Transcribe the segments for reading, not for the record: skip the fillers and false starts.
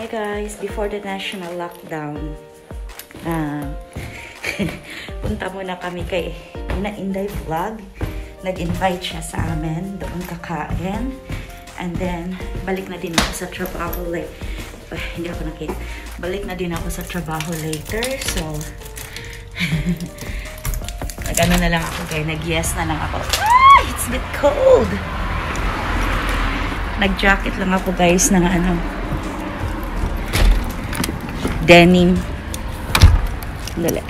Hi guys, before the national lockdown, punta muna kami kay Inday Vlog. Nag-invite siya sa amin, doon kakain. And then, balik na din ako sa trabaho later. Hindi ako nakita. Balik na din ako sa trabaho later. So, nag-ano na lang ako kaya nag-yes na lang ako. Ah! It's a bit cold! Nag-jacket lang ako guys ng ano, denim. Dali.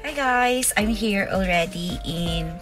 Hi guys, I'm here already in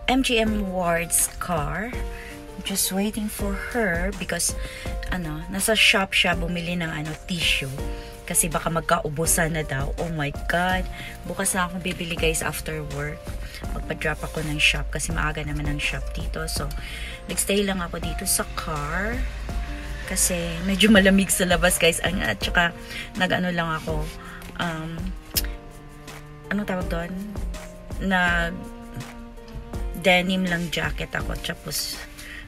MGM Ward's car. I'm just waiting for her because ano, nasa shop siya bumili ng ano, tissue kasi baka magkaubusan na daw. Oh my god. Bukas na ako bibili guys after work. Magpa-drop ako ng shop kasi maaga naman ang shop dito. So, nagstay lang ako dito sa car kasi medyo malamig sa labas guys. At saka nag-ano lang ako anong tawag doon? Denim lang jacket ako. Tapos,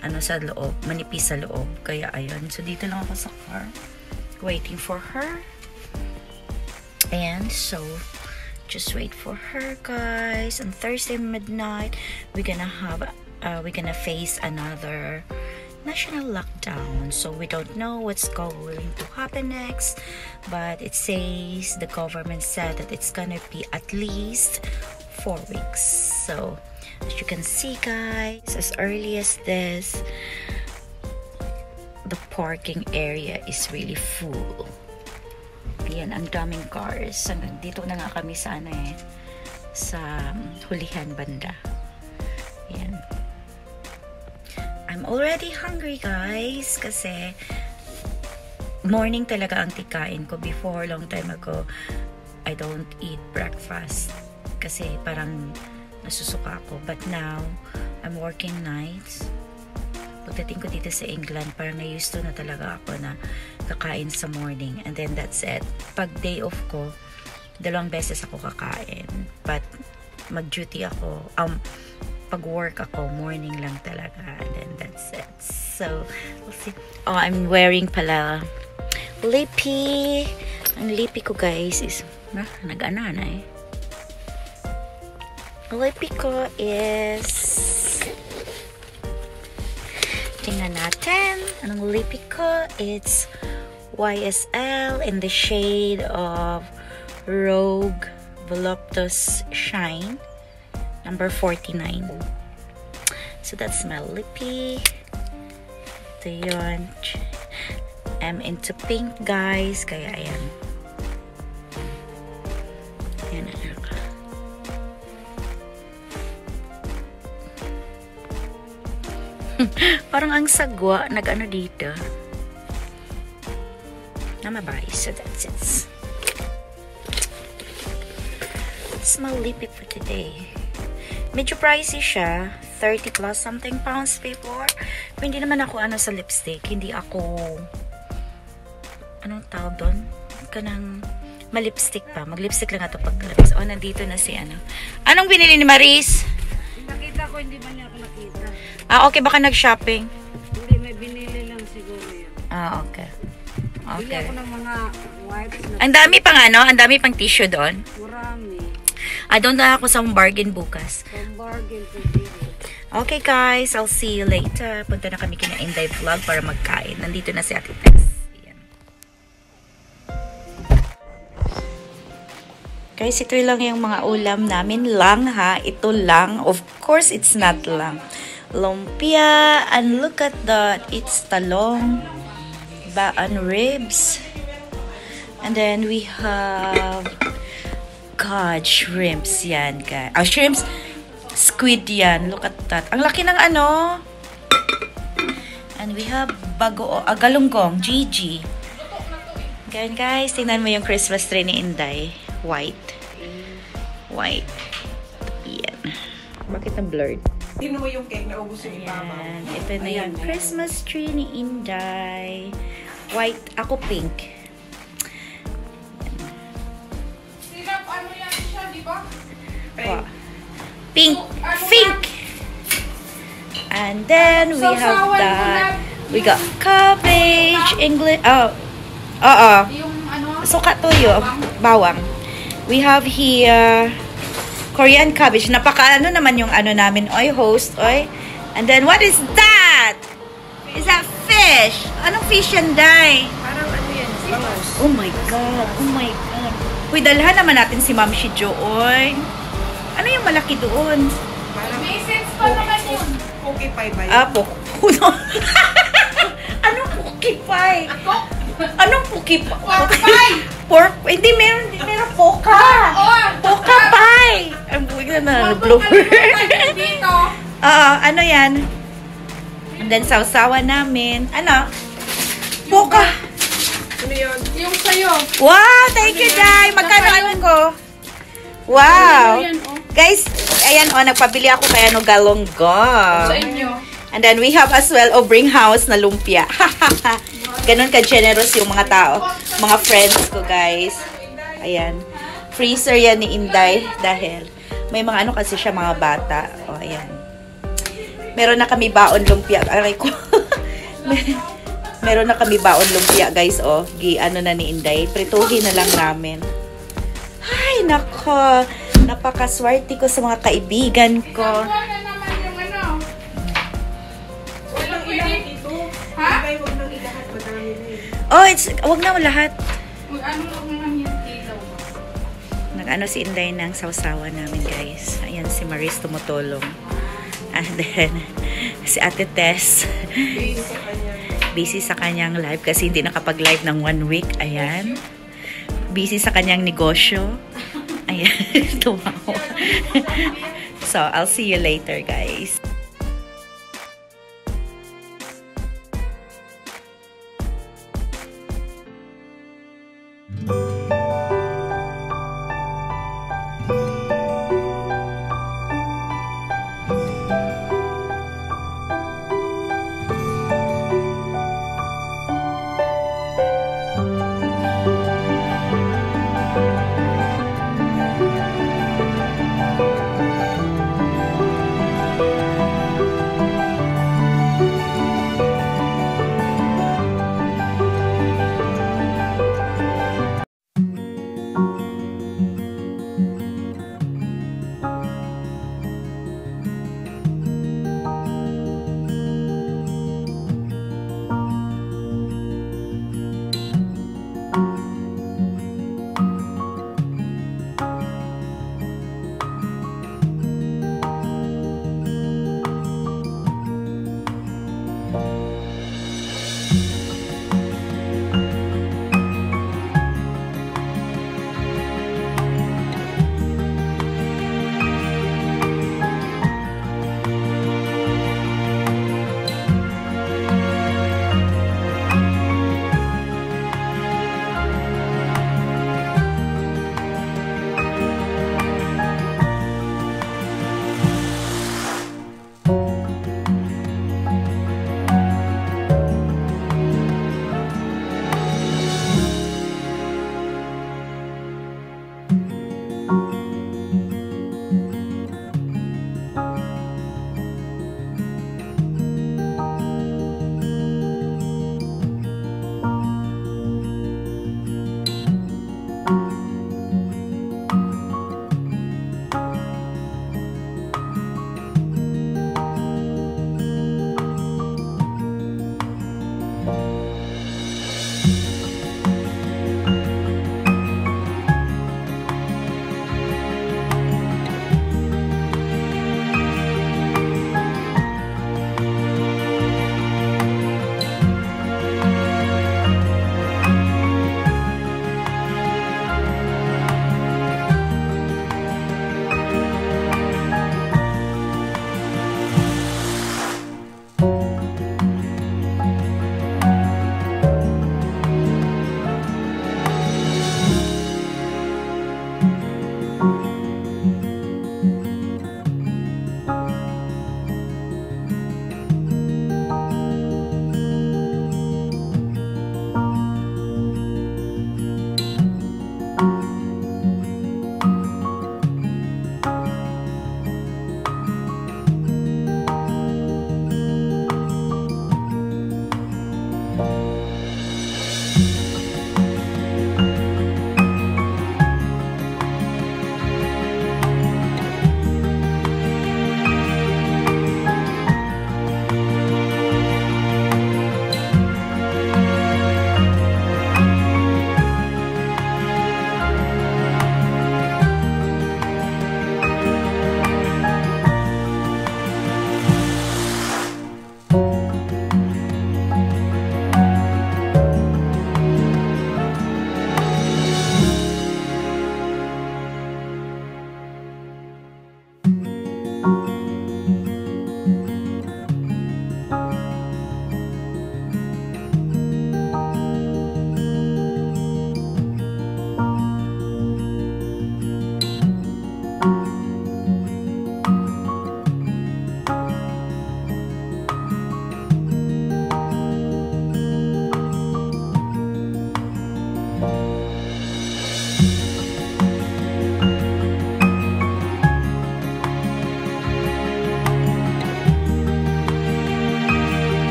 ano sa loob. Manipis sa loob. Kaya, ayun. So, dito lang ako sa car. Waiting for her. And, so, just wait for her, guys. On Thursday midnight, we're gonna face another national lockdown, so we don't know what's going to happen next, but it says the government said that it's gonna be at least 4 weeks. So as you can see guys, as early as this, the parking area is really full. Yan, ang daming cars. Dito na nga kami sa ano sa hulihan banda. Yan. I'm already hungry guys kasi morning talaga ang tikain ko. Before, long time ago, I don't eat breakfast kasi parang nasusuka ako. But now, I'm working nights. Pagdating ko dito sa England, parang na-used to na talaga ako na kakain sa morning. And then that's it. Pag day off ko, 2 beses ako kakain. But mag-duty ako, pag-work ako, morning lang talaga. And then that's it. So, we'll see. Oh, I'm wearing pala lippy. Ang lippy ko guys is, nag-ana na eh. Ang lippy ko is, tingnan natin. Anong lippy ko? It's YSL in the shade of Rogue Voluptuous Shine. Number 49. So that's my lippy. Ito yun. I'm into pink guys. Kaya ayan. Ayan na ka. Parang ang sagwa. Nag-ano dito. Namabay. So that's it. That's my lippy for today. Medyo pricey siya. 30 plus something pounds before. Pero hindi naman ako ano sa lipstick. Hindi ako, anong tawag doon? Kanang malipstick pa. Maglipstick lang ito pag lips. Oh, nandito na si ano. Anong binili ni Maris? Nakita ko, hindi ba niya ako nakita? Ah, okay. Baka nag-shopping. Hindi, may binili lang siguro yun. Ah, okay. Bili Okay. ako ng mga wipes na Ang dami pang ano, ang dami pang tissue doon. marami. Doon na ako sa bargain bukas. Pang bargain ko dito. Okay guys, I'll see you later. Punta na kami kina Inday Vlog para magkain. Nandito na si Ate Tess. Ayan. Guys, ito lang yung mga ulam namin. Lang ha, ito lang. Of course, it's not lang. Lumpia, and look at that. It's talong, baan ribs. And then we have God, shrimps yan, guys. Shrimps, squid yan. Look at that. Ang laki ng ano. And we have galunggong, Gigi. Ganyan, guys. Tingnan mo yung Christmas tree ni Inday. White. White. Yan. Bakit na blurred? Tingnan mo yung cake na ubos yung ibaba. Ayan. Ito na yung Christmas tree ni Inday. White. Ako pink. Wow. Pink. Pink. And then we have that. We got cabbage, English. Suka toyo, bawang. We have here Korean cabbage. Napaka ano naman yung ano namin, oy, host, oy. And then what is that? Is that fish? Anong fish yan, Day? Parang ano yan? Oh my God. Oh my God. Uy, dalhan naman natin si Ma'am Shijo, oy. Ano yung malaki doon? May sense pa naman yun. Poke pie ba yun? Puno. Anong poke pie? Anong poke pie? Pork pie! Pork, hindi meron poka. Poka pie. Ang buwig na blooper. Dito. Ano yan? And then sausawan namin. Ano? Poka. Ano yun? Yung sayo. Wow, thank you, Day. Magkano ano ko? Wow. Guys, ayan nagpabili ako kaya galonggong. Sa inyo. And then we have as well bring house na lumpia. Ganon ka-generous yung mga tao. Mga friends ko, guys. Ayan. Freezer yan ni Inday dahil may mga ano kasi siya mga bata. O, ayan. Meron na kami baon lumpia. Aray ko. Meron na kami baon lumpia, guys. O, ano na ni Inday. Prituhin na lang namin. Ay, nako. Napakaswerte ko sa mga kaibigan ko. Wala naman yung ano. Walang ilahat ito. Ha? Huwag nang ilahat. Madami na yun. Oh, wag na lahat. Ano lang naman yung ilaw ba? Nag-ano si Inday ng sausawa namin, guys. Ayan, si Maris tumutulong. And then, si Ate Tess. Busy sa kanyang live kasi hindi nakapag-live ng 1 week. Ayan. Busy sa kanyang negosyo. Ayan. Tumawa. So, I'll see you later, guys.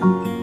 Thank you.